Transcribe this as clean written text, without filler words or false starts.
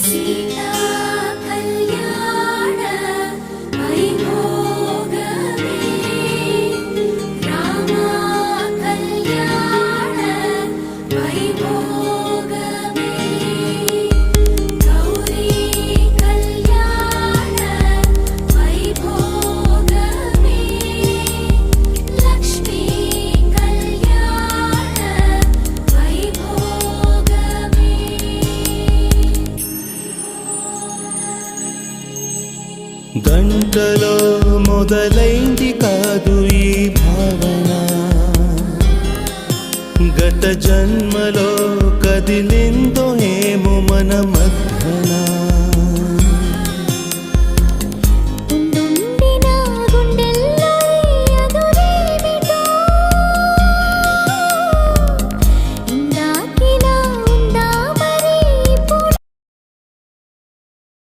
సీతా కళ్యాణ వైభోగమే రామ కళ్యాణ వైభోగమే గౌరీ కళ్యాణ వైభోగమే లక్ష్మీ కళ్యాణ వైభోగమే గంటలో మొదలైంది కాదు ఈ భావన గత జన్మలో కదిలిందో ఏమో మన మధ్య